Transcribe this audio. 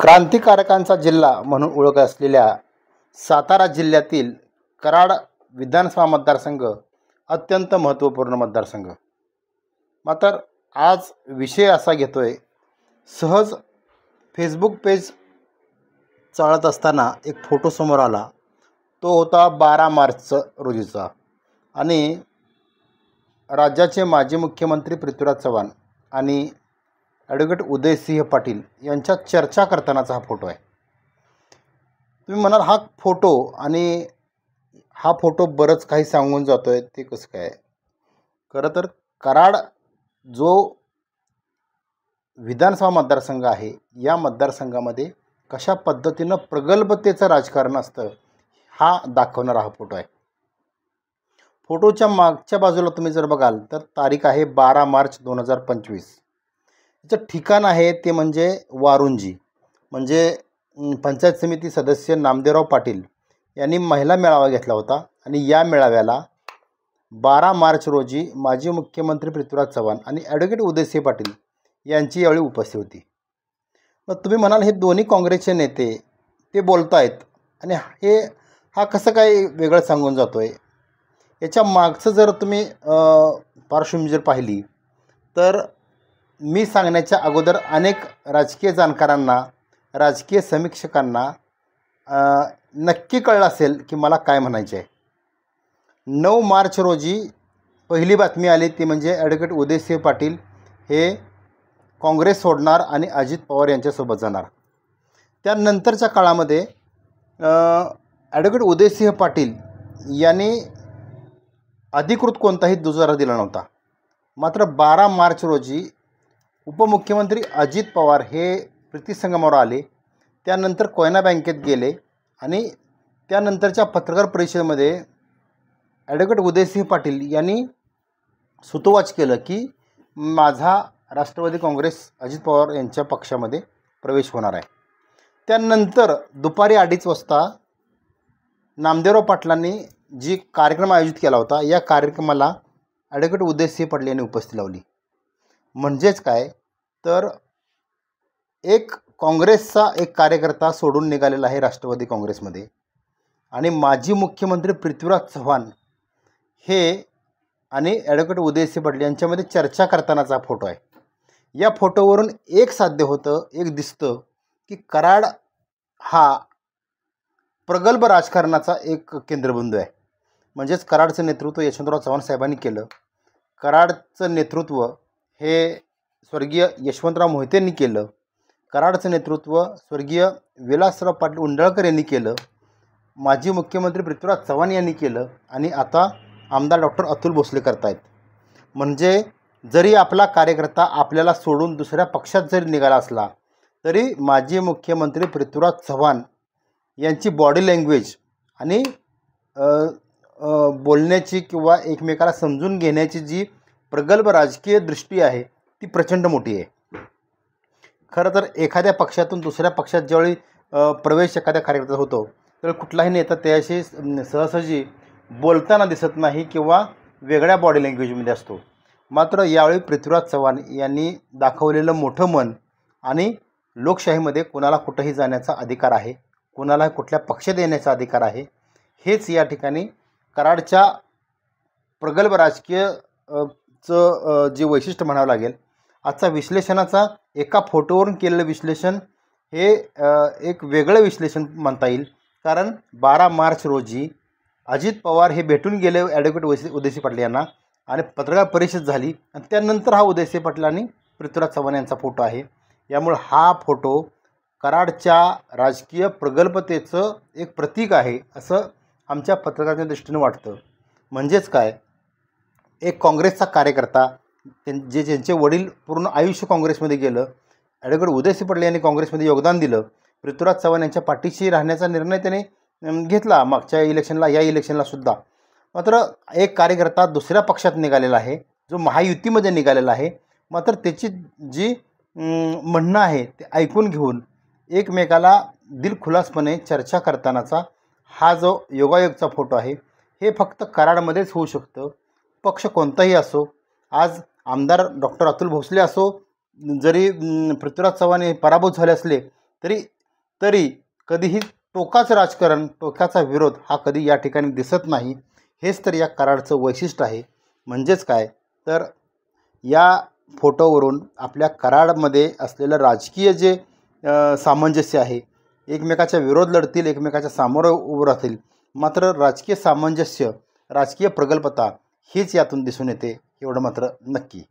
क्रांतिकारकांचा जिल्हा म्हणून ओळख असलेल्या सातारा जिल्ह्यातील कराड विधानसभा मतदारसंघ अत्यंत महत्त्वपूर्ण मतदारसंघ. मात्र आज विषय असा घेतोय, सहज फेसबुक पेज चालत असताना एक फोटो समोर आला. तो होता 12 मार्च रोजीचा आणि राज्याचे माजी मुख्यमंत्री पृथ्वीराज चव्हाण आणि ॲडव्होकेट उदयसिंह पाटील यांच्यात चर्चा करतानाचा हा फोटो आहे. तुम्ही म्हणाल हा फोटो आणि हा फोटो बरंच काही सांगून जातो आहे, ते कसं काय? खरं तर कराड जो विधानसभा मतदारसंघ आहे, या मतदारसंघामध्ये कशा पद्धतीनं प्रगल्भतेचं राजकारण असतं हा दाखवणारा हा फोटो आहे. फोटोच्या मागच्या बाजूला तुम्ही जर बघाल तर तारीख आहे 12 मार्च 2025. याचं ठिकाण आहे ते म्हणजे वारुंजी. म्हणजे पंचायत समिती सदस्य नामदेवराव पाटील यांनी महिला मेळावा घेतला होता आणि या मेळाव्याला 12 मार्च रोजी माजी मुख्यमंत्री पृथ्वीराज चव्हाण आणि ॲडव्होकेट उदयसिंह पाटील यांची यावेळी उपस्थिती होती. मग तुम्ही म्हणाल हे दोन्ही काँग्रेसचे नेते ते बोलत आहेत आणि हा कसं काय वेगळं सांगून जातो आहे? याच्या मागचं जर तुम्ही पार्श्वभूमी जर पाहिली तर मी सांगण्याच्या अगोदर अनेक राजकीय जाणकारांना, राजकीय समीक्षकांना नक्की कळलं असेल की मला काय म्हणायचे आहे. 9 मार्च रोजी पहिली बातमी आली ती म्हणजे ॲडव्होकेट उदयसिंह पाटील हे काँग्रेस सोडणार आणि अजित पवार यांच्यासोबत जाणार. त्यानंतरच्या काळामध्ये ॲडव्होकेट उदयसिंह पाटील यांनी अधिकृत कोणताही दुजोरा दिला नव्हता. मात्र 12 मार्च रोजी उपमुख्यमंत्री अजित पवार हे प्रीतीसंगमावर आले. त्यानंतर कोयना बँकेत गेले आणि त्यानंतरच्या पत्रकार परिषदेमध्ये ॲडव्होकेट उदयसिंह पाटील यांनी सूतोवाच केलं की माझा राष्ट्रवादी काँग्रेस अजित पवार यांच्या पक्षामध्ये प्रवेश होणार आहे. त्यानंतर दुपारी 2:30 वाजता नामदेवराव पाटलांनी जी कार्यक्रम आयोजित केला होता, या कार्यक्रमाला ॲडव्होकेट उदयसिंह पाटील यांनी उपस्थिती लावली. म्हणजेच काय तर एक काँग्रेसचा एक कार्यकर्ता सोडून निघालेला आहे राष्ट्रवादी काँग्रेसमध्ये आणि माजी मुख्यमंत्री पृथ्वीराज चव्हाण हे आणि ॲडव्होकेट उदयसिंह पाटील यांच्यामध्ये चर्चा करतानाचा फोटो आहे. या फोटोवरून एक साध्य होतं, एक दिसतं की कराड हा प्रगल्भ राजकारणाचा एक केंद्रबिंदू आहे. म्हणजेच कराडचं नेतृत्व यशवंतराव चव्हाण साहेबांनी केलं. कराडचं नेतृत्व हे स्वर्गीय यशवंतराव मोहितेंनी केलं. कराडचं नेतृत्व स्वर्गीय विलासराव पाटील उंडळकर यांनी केलं. माजी मुख्यमंत्री पृथ्वीराज चव्हाण यांनी केलं आणि आता आमदार डॉक्टर अतुल भोसले करतायत. म्हणजे जरी आपला कार्यकर्ता आपल्याला सोडून दुसऱ्या पक्षात जरी निघाला असला तरी माजी मुख्यमंत्री पृथ्वीराज चव्हाण यांची बॉडी लँग्वेज आणि बोलण्याची किंवा एकमेकाला समजून घेण्याची जी प्रगल्भ राजकीय दृष्टी आहे ती प्रचंड मोठी आहे. खरं तर एखाद्या पक्षातून दुसऱ्या पक्षात ज्यावेळी प्रवेश एखाद्या कार्यकर्त्याचा होतो त्यावेळी कुठलाही नेता त्याशी सहसहजी बोलताना दिसत नाही किंवा वेगळ्या बॉडी लँग्वेजमध्ये असतो. मात्र यावेळी पृथ्वीराज चव्हाण यांनी दाखवलेलं मोठं मन आणि लोकशाहीमध्ये कोणाला कुठंही जाण्याचा अधिकार आहे, कोणाला कुठल्या पक्षात येण्याचा अधिकार आहे, हेच या ठिकाणी कराडच्या प्रगल्भ राजकीय जे वैशिष्ट्य म्हणावं लागेल. आजचा विश्लेषणाचा एका फोटोवरून केलेलं विश्लेषण हे एक वेगळं विश्लेषण म्हणता येईल. कारण 12 मार्च रोजी अजित पवार हे भेटून गेले ॲडव्होकेट उदयसिंह पाटील यांना आणि पत्रकार परिषद झाली आणि त्यानंतर हा उदयसिंह पाटील आणि पृथ्वीराज चव्हाण यांचा फोटो आहे. यामुळे हा फोटो कराडच्या राजकीय प्रगल्भतेचं एक प्रतीक आहे असं आमच्या पत्रकाराच्या दृष्टीनं वाटतं. म्हणजेच काय, एक काँग्रेसचा कार्यकर्ता ज्यांचे वडील पूर्ण आयुष्य काँग्रेसमध्ये गेलं, ॲडव्होकेट उदयसिंह पाटील यांनी काँग्रेसमध्ये योगदान दिलं, पृथ्वीराज चव्हाण यांच्या पाठीशी राहण्याचा निर्णय त्याने घेतला मागच्या इलेक्शनला, या इलेक्शनला सुद्धा. मात्र एक कार्यकर्ता दुसऱ्या पक्षात निघालेला आहे, जो महायुतीमध्ये निघालेला आहे. मात्र त्याची जी म्हणणं आहे ते ऐकून घेऊन एकमेकाला दिलखुलासपणे चर्चा करतानाचा हा जो योगायोगचा फोटो आहे हे फक्त कराडमध्येच होऊ शकतं. पक्ष कोणताही असो, आज आमदार डॉक्टर अतुल भोसले असो, जरी पृथ्वीराज चव्हाण हे पराभूत झाले असले तरी तरी कधीही टोकाचं राजकारण, टोकाचा विरोध हा कधी या ठिकाणी दिसत नाही. हेच तर या कराडचं वैशिष्ट्य आहे. म्हणजेच काय तर या फोटोवरून आपल्या कराडमध्ये असलेलं राजकीय जे सामंजस्य आहे, एकमेकाच्या विरोध लढतील, एकमेकाच्या सामोरं उभं राहतील, मात्र राजकीय सामंजस्य, राजकीय प्रगल्भता हीच यातून दिसून येते, एवढं मात्र नक्की.